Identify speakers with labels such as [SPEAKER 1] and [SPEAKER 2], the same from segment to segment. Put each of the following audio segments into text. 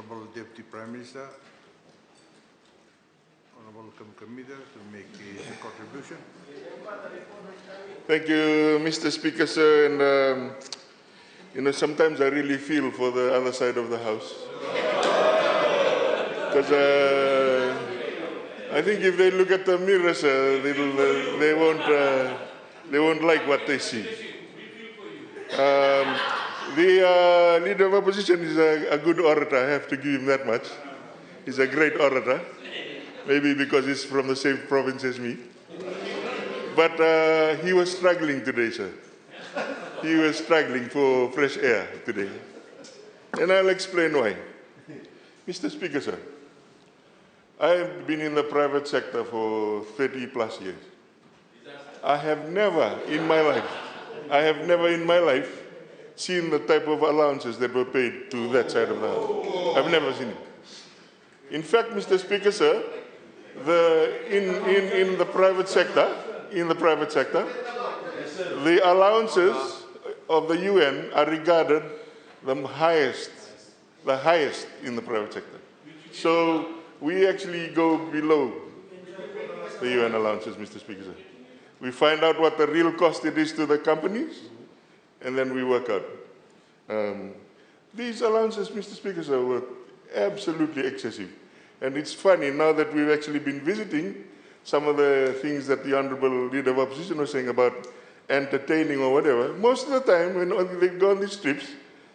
[SPEAKER 1] Honourable Deputy Prime Minister, Honourable Kamkamida, to make his contribution.
[SPEAKER 2] Thank you, Mr. Speaker, sir. And sometimes I really feel for the other side of the house, because I think if they look at the mirror, sir, they won't like what they see. The leader of opposition is a good orator. I have to give him that much. He's a great orator, maybe because he's from the same province as me. But he was struggling today, sir. He was struggling for fresh air today. And I'll explain why. Mr. Speaker, sir, I have been in the private sector for 30 plus years. I have never in my life seen the type of allowances that were paid to that side of the house. I've never seen it. In fact, Mr. Speaker, sir, in the private sector, the allowances of the UN are regarded the highest in the private sector. So we actually go below the UN allowances, Mr. Speaker, sir. We find out what the real cost it is to the companies, and then we work out. These allowances, Mr. Speaker, sir, were absolutely excessive. And it's funny, now that we've actually been visiting some of the things that the Honourable Leader of Opposition was saying about entertaining or whatever, most of the time when they go on these trips,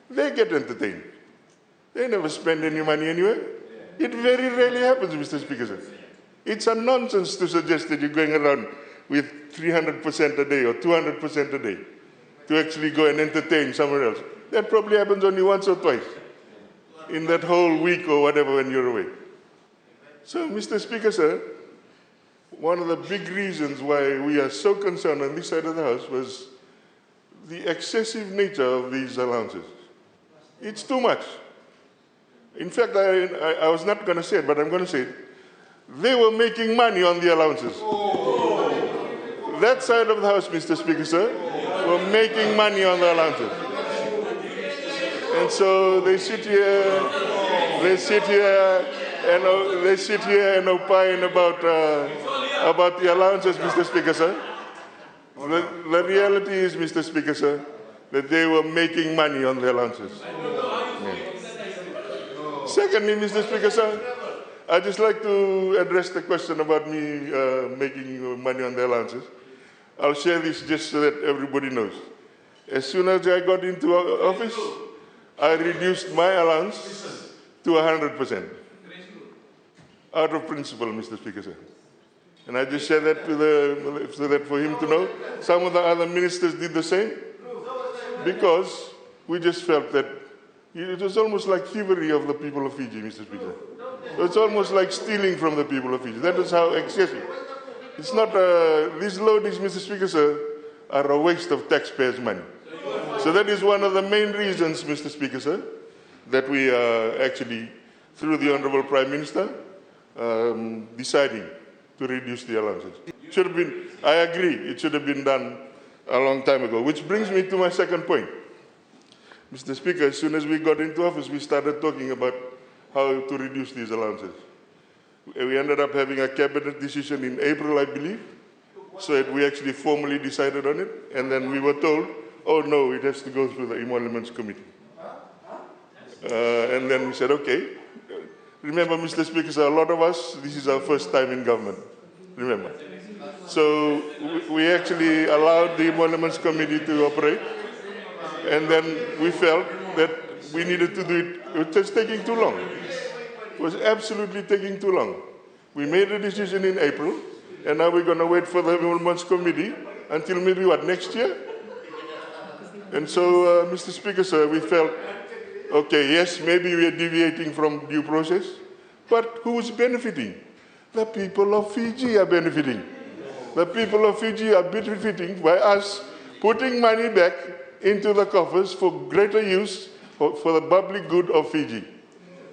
[SPEAKER 2] they get entertained. They never spend any money anywhere. It very rarely happens, Mr. Speaker, sir. It's a nonsense to suggest that you're going around with 300% a day or 200% a day to actually go and entertain somewhere else. That probably happens only once or twice in that whole week or whatever when you're away. So, Mr. Speaker, sir, one of the big reasons why we are so concerned on this side of the house was the excessive nature of these allowances. It's too much. In fact, I was not going to say it, but I'm going to say it. They were making money on the allowances. That side of the house, Mr. Speaker, sir, were making money on the allowances. And so they sit here and opine about the allowances, Mr. Speaker, sir. The reality is, Mr. Speaker, sir, that they were making money on the allowances. Yeah. Secondly, Mr. Speaker, sir, I'd just like to address the question about me making money on the allowances. I'll share this just so that everybody knows. As soon as I got into office, I reduced my allowance to 100%. Out of principle, Mr. Speaker, sir. And I just share that so that for him to know. Some of the other ministers did the same, because we just felt that it was almost like thievery of the people of Fiji, Mr. Speaker. So it's almost like stealing from the people of Fiji. That is how excessive. It's not, these loadings, Mr. Speaker, sir, are a waste of taxpayers' money. So that is one of the main reasons, Mr. Speaker, sir, that we are actually, through the Honourable Prime Minister, deciding to reduce the allowances. Should have been, I agree, it should have been done a long time ago, which brings me to my second point. Mr. Speaker, as soon as we got into office, we started talking about how to reduce these allowances. We ended up having a cabinet decision in April, I believe, so that we actually formally decided on it, and then we were told, oh no, it has to go through the Emoluments Committee. And then we said, okay. Remember, Mr. Speaker, sir, a lot of us, this is our first time in government, remember. So we actually allowed the Emoluments Committee to operate, and then we felt that we needed to do it. It was taking too long. It was absolutely taking too long. We made a decision in April, and now we're going to wait for the Emoluments Committee until maybe, what, next year? And so, Mr. Speaker, sir, we felt, okay, yes, maybe we are deviating from due process, but who's benefiting? The people of Fiji are benefiting. The people of Fiji are benefiting by us putting money back into the coffers for greater use for the public good of Fiji.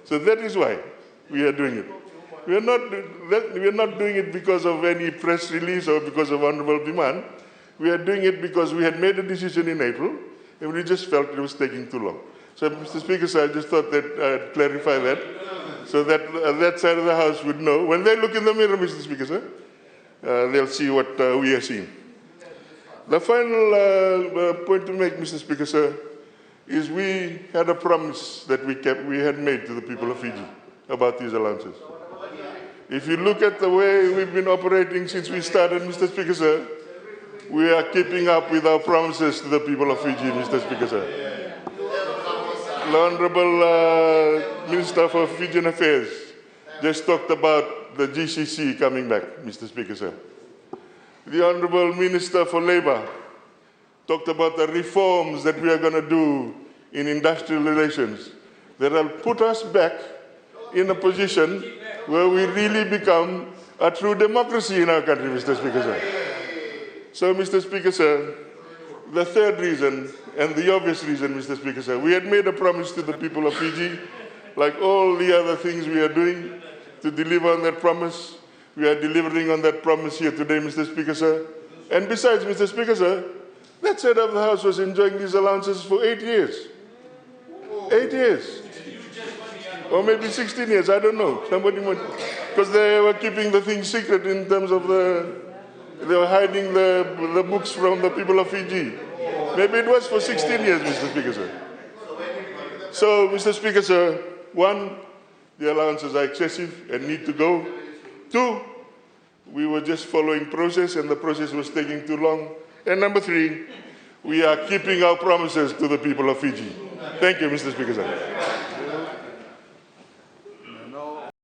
[SPEAKER 2] So that is why we are doing it. We are not doing it because of any press release or because of honourable demand. We are doing it because we had made a decision in April, and we just felt it was taking too long. So, Mr. Speaker, sir, I just thought that I'd clarify that, so that that side of the House would know. When they look in the mirror, Mr. Speaker, sir, they'll see what we are seeing. The final point to make, Mr. Speaker, sir, is we had a promise that we had made to the people of Fiji about these allowances. If you look at the way we've been operating since we started, Mr. Speaker, sir, we are keeping up with our promises to the people of Fiji, Mr. Speaker, sir. The Honorable Minister for Fijian Affairs just talked about the GCC coming back, Mr. Speaker, sir. The Honorable Minister for Labour talked about the reforms that we are going to do in industrial relations that will put us back in a position where we really become a true democracy in our country, Mr. Speaker, sir. So, Mr. Speaker, sir, the third reason, and the obvious reason, Mr. Speaker, sir, we had made a promise to the people of Fiji, like all the other things we are doing, to deliver on that promise. We are delivering on that promise here today, Mr. Speaker, sir. And besides, Mr. Speaker, sir, that side of the House was enjoying these allowances for 8 years. 8 years. Or maybe 16 years, I don't know. Somebody might, because they were keeping the thing secret in terms of they were hiding the books from the people of Fiji. Maybe it was for 16 years, Mr. Speaker, sir. So, Mr. Speaker, sir, one, the allowances are excessive and need to go. Two, we were just following process and the process was taking too long. And number three, we are keeping our promises to the people of Fiji. Thank you, Mr. Speaker, sir.